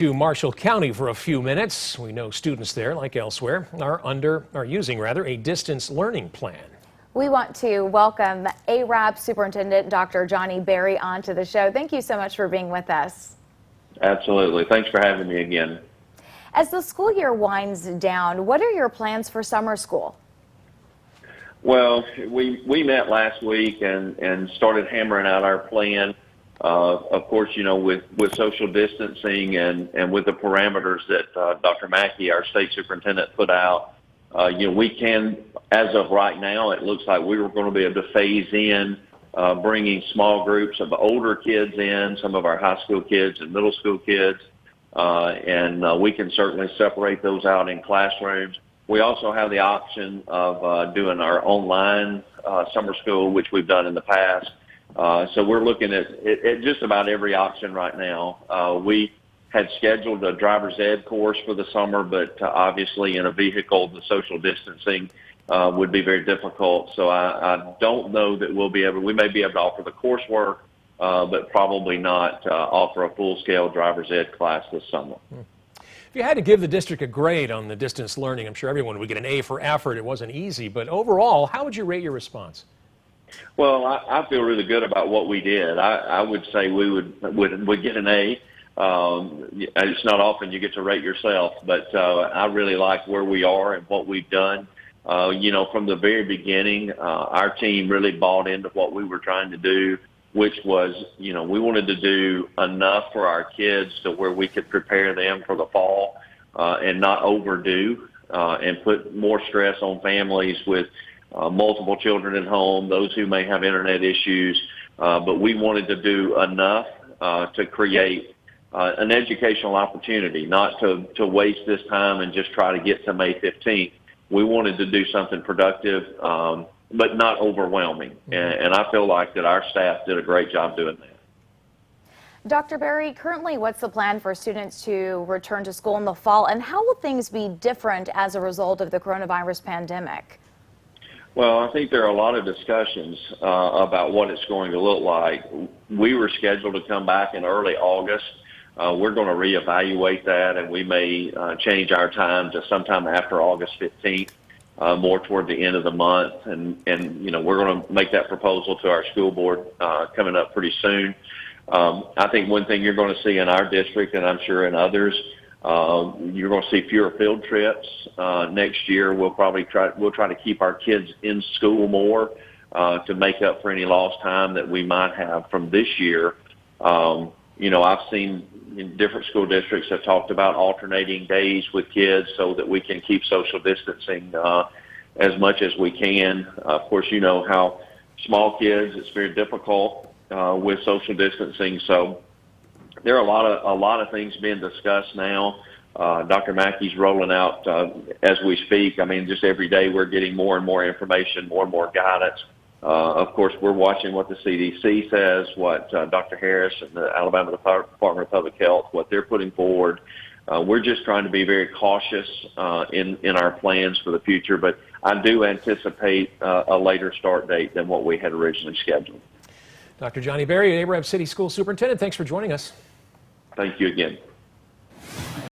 To Marshall County for a few minutes. We know students there, like elsewhere, are using a distance learning plan. We want to welcome ARAP Superintendent Dr. Johnny Berry onto the show. Thank you so much for being with us. Absolutely. Thanks for having me again. As the school year winds down, what are your plans for summer school? Well, we met last week and started hammering out our plan. Of course, you know, with social distancing and with the parameters that Dr. Mackey, our state superintendent, put out, you know, we can, as of right now, it looks like we were going to be able to phase in bringing small groups of older kids in, some of our high school kids and middle school kids, and we can certainly separate those out in classrooms. We also have the option of doing our online summer school, which we've done in the past. So we're looking at just about every option right now. We had scheduled a driver's ed course for the summer, but obviously in a vehicle, the social distancing would be very difficult. So I don't know that we may be able to offer the coursework, but probably not offer a full-scale driver's ed class this summer. If you had to give the district a grade on the distance learning, I'm sure everyone would get an A for effort. It wasn't easy, but overall, how would you rate your response? Well, I feel really good about what we did. I would say we would get an A. It's not often you get to rate yourself, but I really like where we are and what we've done. You know, from the very beginning, our team really bought into what we were trying to do, which was, you know, we wanted to do enough for our kids to where we could prepare them for the fall and not overdo and put more stress on families with multiple children at home, those who may have internet issues, but we wanted to do enough to create an educational opportunity, not to waste this time and just try to get to May 15th. We wanted to do something productive, but not overwhelming, and I feel like that our staff did a great job doing that. Dr. Berry, currently what's the plan for students to return to school in the fall, and how will things be different as a result of the coronavirus pandemic? Well, I think there are a lot of discussions about what it's going to look like. We were scheduled to come back in early August. We're going to reevaluate that, and we may change our time to sometime after August 15th, more toward the end of the month. And you know, we're going to make that proposal to our school board coming up pretty soon. I think one thing you're going to see in our district, and I'm sure in others, you're going to see fewer field trips. Next year, we'll try to keep our kids in school more to make up for any lost time that we might have from this year. You know, I've seen in different school districts have talked about alternating days with kids so that we can keep social distancing as much as we can. Of course, you know how small kids, it's very difficult with social distancing. So there are a lot of things being discussed now. Dr. Mackey's rolling out as we speak. I mean, just every day we're getting more and more information, more and more guidance. Of course, we're watching what the CDC says, what Dr. Harris and the Alabama Department of Public Health, what they're putting forward. We're just trying to be very cautious in our plans for the future, but I do anticipate a later start date than what we had originally scheduled. Dr. Johnny Berry, ARAP City School Superintendent, thanks for joining us. Thank you again.